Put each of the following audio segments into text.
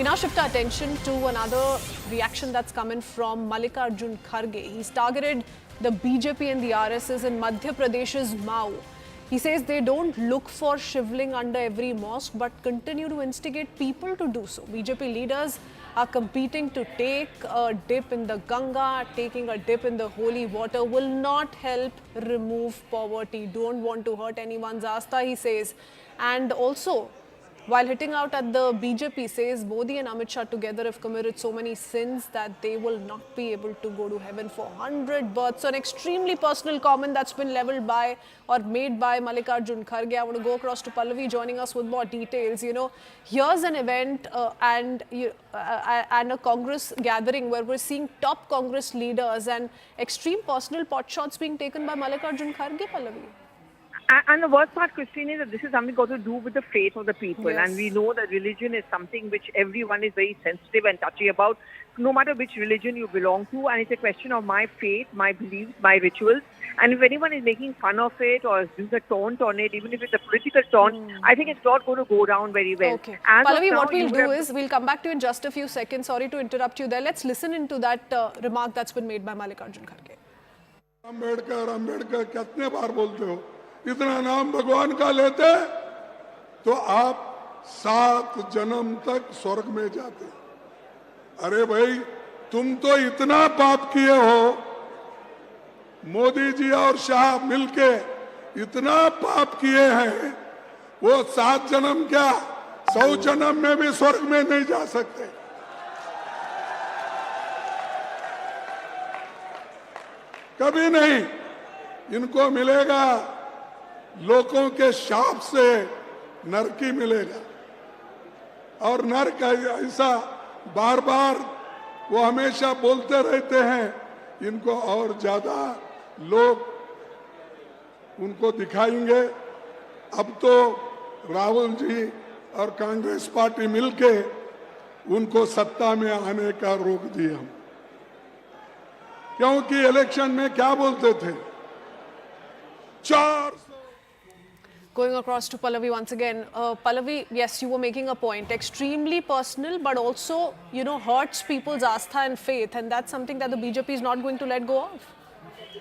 We now shift our attention to another reaction that's coming from Mallikarjun Kharge. He's targeted the BJP and the RSS in Madhya Pradesh's Mau. He says they don't look for shivling under every mosque but continue to instigate people to do so. BJP leaders are competing to take a dip in the Ganga. Taking a dip in the holy water will not help remove poverty. Don't want to hurt anyone's asta, he says. And also, while hitting out at the BJP, says Modi and Amit Shah together have committed so many sins that they will not be able to go to heaven for 100 births. So an extremely personal comment that's been leveled by or made by Mallikarjun Kharge. I want to go across to Pallavi joining us with more details. You know, here's an event and a Congress gathering where we're seeing top Congress leaders and extreme personal pot shots being taken by Mallikarjun Kharge, Pallavi. And the worst part, Christine, is that this is something got to do with the faith of the people. Yes. And we know that religion is something which everyone is very sensitive and touchy about, no matter which religion you belong to. And it's a question of my faith, my beliefs, my rituals. And if anyone is making fun of it or doing a taunt on it, even if it's a political taunt, I think it's not going to go down very well. Okay. As Pallavi, now, what we'll do is, we'll come back to you in just a few seconds. Sorry to interrupt you there. Let's listen into that remark that's been made by Mallikarjun Kharge. Ambedkar कितने बार बोलते हो, इतना नाम भगवान का लेते तो आप 7 जन्म तक स्वर्ग में जाते। अरे भाई, तुम तो इतना पाप किए हो, मोदी जी और शाह मिलके इतना पाप किए हैं, वो 7 जन्म क्या 100 जन्म में भी स्वर्ग में नहीं जा सकते। कभी नहीं। इनको मिलेगा लोगों के शाप से नरकी मिलेगा। और नरक ऐसा बार बार वो हमेशा बोलते रहते हैं, इनको और ज्यादा लोग उनको दिखाएंगे। अब तो राहुल जी और कांग्रेस पार्टी मिलके उनको सत्ता में आने का रोक दिया। क्योंकि इलेक्शन में क्या बोलते थे, 400। Going across to Pallavi once again. Pallavi, yes, you were making a point. Extremely personal, but also, you know, hurts people's astha and faith. And that's something that the BJP is not going to let go of.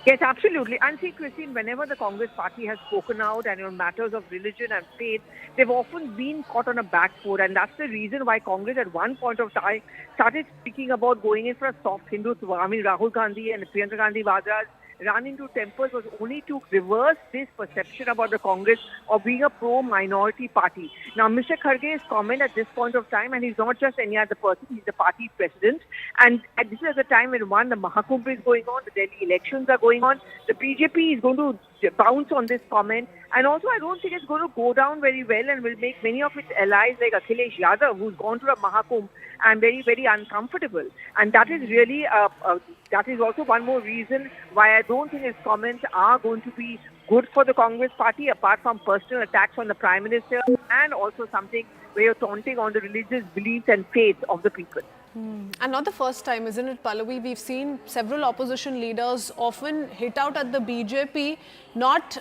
Yes, absolutely. And see, Christine, whenever the Congress party has spoken out and on matters of religion and faith, they've often been caught on a back foot. And that's the reason why Congress at one point of time started speaking about going in for a soft Hindutva. I mean, Rahul Gandhi and Priyanka Gandhi Vadra's run into temples was only to reverse this perception about the Congress of being a pro-minority party. Now, Mr. Kharge's comment at this point of time, and he's not just any other person, he's the party president. And this is at the time when, one, the Mahakumbh is going on, the Delhi elections are going on. The BJP is going to bounce on this comment. And also, I don't think it's going to go down very well and will make many of its allies like Akhilesh Yadav, who's gone to a Mahakumbh, and very, very uncomfortable. And that is really, that is also one more reason why I don't think his comments are going to be good for the Congress party, apart from personal attacks on the Prime Minister and also something where you're taunting on the religious beliefs and faith of the people. And not the first time, isn't it, Pallavi? We've seen several opposition leaders often hit out at the BJP, not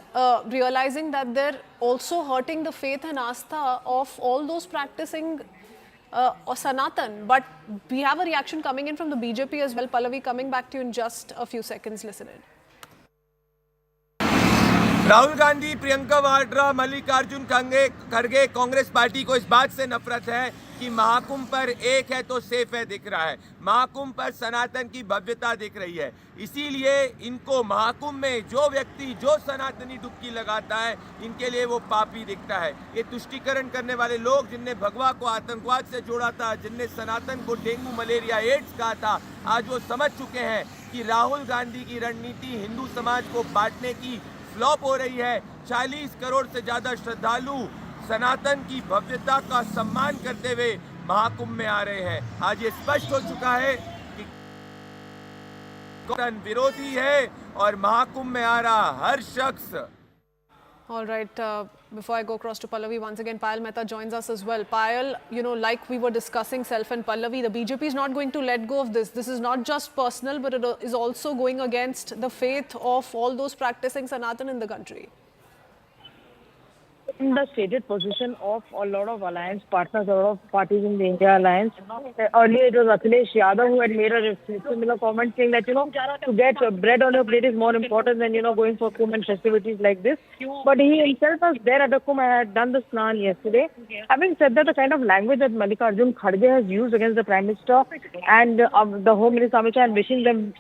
realizing that they're also hurting the faith and astha of all those practicing Sanatan. But we have a reaction coming in from the BJP as well. Pallavi, coming back to you in just a few seconds. Listen in. Rahul Gandhi, Priyanka Vadra, Mallikarjun खड़गे Congress party को इस बात से नफरत है कि महाकुंभ पर एक है तो सेफ है दिख रहा है, महाकुंभ पर सनातन की भव्यता दिख रही है। इसीलिए इनको महाकुंभ में जो व्यक्ति जो सनातनी डुबकी लगाता है, इनके लिए वो पापी दिखता है। ये तुष्टीकरण करने वाले लोग, जिनने भगवा को आतंकवाद से जोड़ा था, जिनने सनातन को डेंगू मलेरिया एड्स कहा था, आज वो समझ चुके हैं कि राहुल गांधी की रणनीति हिंदू समाज को बांटने की फ्लॉप हो रही है। 40 करोड़ से ज्यादा श्रद्धालु सनातन की भव्यता का सम्मान करते हुए महाकुंभ में आ रहे हैं। आज ये स्पष्ट हो चुका है कि सनातन विरोधी है और महाकुंभ में आ रहा हर शख्स। All right, before I go across to Pallavi, once again, Payal Mehta joins us as well. Payal, you know, like we were discussing, Self and Pallavi, the BJP is not going to let go of this. This is not just personal, but it is also going against the faith of all those practicing Sanatan in the country. the stated position of a lot of alliance partners, a lot of parties in the India alliance. Earlier, it was Akhilesh Yadav who had made a similar comment saying that, to get bread on your plate is more important than, going for Kumbh and festivities like this. But he himself was there at the Kumbh and had done the Snan yesterday. Having said that, the kind of language that Mallikarjun Kharge has used against the Prime Minister and the Home Minister Amit Shah and wishing them,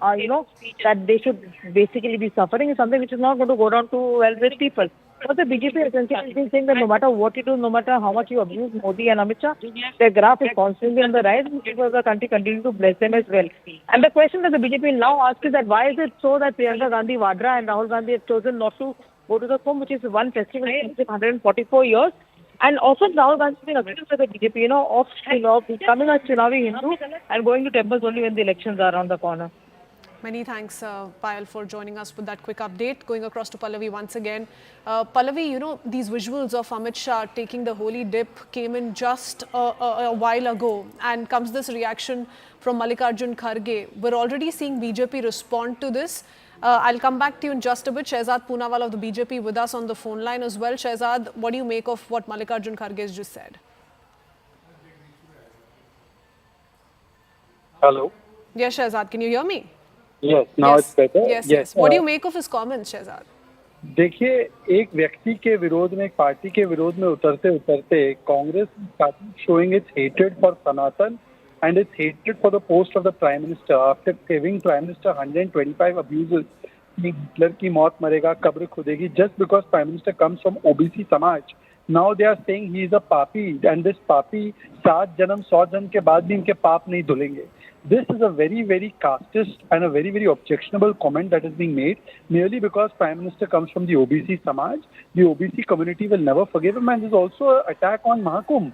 that they should basically be suffering is something which is not going to go down too well with people. But the BJP essentially is saying that no matter what you do, no matter how much you abuse Modi and Amit Shah, their graph is constantly on the rise and people of the country continue to bless them as well. And the question that the BJP now asks is that why is it so that Priyanka Gandhi Vadra and Rahul Gandhi have chosen not to go to the Kumbh, which is one festival in 144 years? And often Rahul Gandhi has been accused by the BJP, of becoming a Chunavi Hindu and going to temples only when the elections are around the corner. Many thanks, Payal, for joining us with that quick update. Going across to Pallavi once again. Pallavi, these visuals of Amit Shah taking the holy dip came in just a while ago, and comes this reaction from Mallikarjun Kharge. We're already seeing BJP respond to this. I'll come back to you in just a bit. Shehzad Poonawalla of the BJP with us on the phone line as well. Shehzad, what do you make of what Mallikarjun Kharge has just said? Hello. Yes, Shehzad, can you hear me? Yes, now it's better. Yes. What do you make of his comments, Shehzad? देखिए, एक व्यक्ति के विरोध में, एक party के विरोध में उतरते उतरते Congress showing its hatred for Sanatan and its hatred for the post of the Prime Minister after giving Prime Minister 125 abuses. Hitler की मौत मरेगा, कब्र खुदेगी, just because Prime Minister comes from OBC समाज. Now they are saying he is a papi, and this papi 7 जन्म 100 जन्म के बाद भी इनके पाप नहीं धुलेंगे. This is a very, very casteist and a very, very objectionable comment that is being made merely because Prime Minister comes from the OBC Samaj. The OBC community will never forgive him, and there's also an attack on Mahakumbh.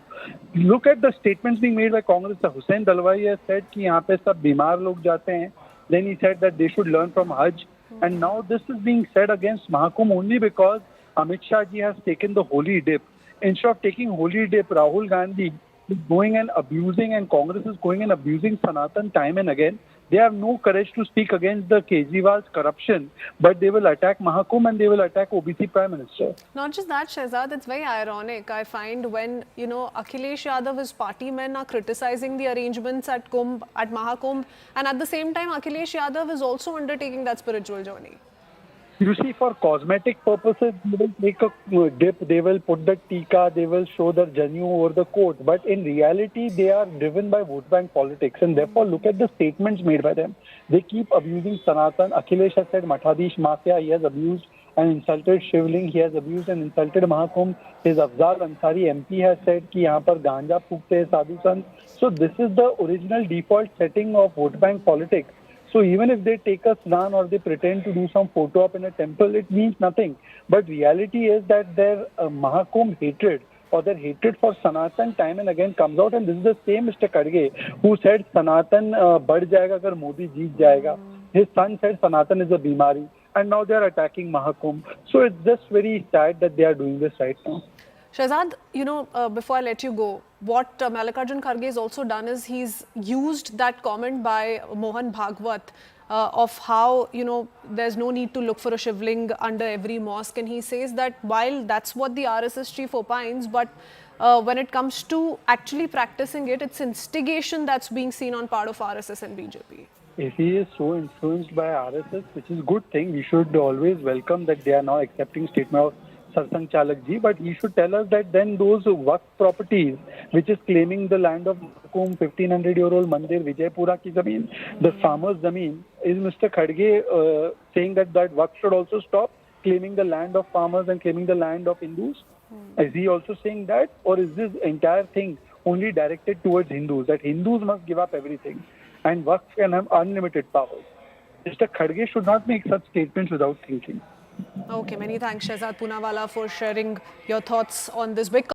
Look at the statements being made by Congress. Hussain Dalwai has said कि यहाँ पे सब बीमार लोग जाते हैं. Then he said that they should learn from Hajj. And now this is being said against Mahakumbh only because Amit Shah ji has taken the holy dip. Instead of taking holy dip, Rahul Gandhi is going and abusing, and Congress is going and abusing Sanatan time and again. They have no courage to speak against the Kejriwal's corruption, but they will attack Mahakumbh and they will attack OBC Prime Minister. Not just that, Shehzad, it's very ironic. I find when, Akhilesh Yadav, his party men are criticizing the arrangements at Kumbh, at Mahakumbh, and at the same time, Akhilesh Yadav is also undertaking that spiritual journey. You see, for cosmetic purposes, they will take a dip, they will put the tika, they will show the janu over the coat. But in reality, they are driven by vote bank politics. And therefore, look at the statements made by them. They keep abusing Sanatan. Akhilesh has said Mathadish Mafia. He has abused and insulted Shivling. He has abused and insulted Mahakumbh. His Afzal Ansari MP has said कि यहाँ पर गांजा फूकते हैं साधु संत. So this is the original default setting of vote bank politics. So even if they take a snan or they pretend to do some photo op in a temple, it means nothing. But reality is that their Mahakumbh hatred or their hatred for Sanatan time and again comes out. And this is the same Mr. Kharge who said Sanatan बढ़ जाएगा अगर मोदी जीत जाएगा. His son said Sanatan is a bimari. And now they are attacking Mahakumbh. So it's just very sad that they are doing this right now. Shehzad, before I let you go, what Mallikarjun Kharge has also done is he's used that comment by Mohan Bhagwat of how, there's no need to look for a shivling under every mosque. And he says that while that's what the RSS chief opines, but when it comes to actually practicing it, it's instigation that's being seen on part of RSS and BJP. If he is so influenced by RSS, which is a good thing, we should always welcome that they are now accepting statement of Sarsang Chalak ji, but he should tell us that then those Waqf properties, which is claiming the land of Mahakumbh, 1500-year-old Mandir, Vijaypura ki zameen, the farmer's zameen, is Mr. Kharge saying that Waqf should also stop claiming the land of farmers and claiming the land of Hindus? Is he also saying that? Or is this entire thing only directed towards Hindus, that Hindus must give up everything and Waqf can have unlimited powers? Mr. Kharge should not make such statements without thinking. Okay, many thanks, Shehzad Poonawalla, for sharing your thoughts on this big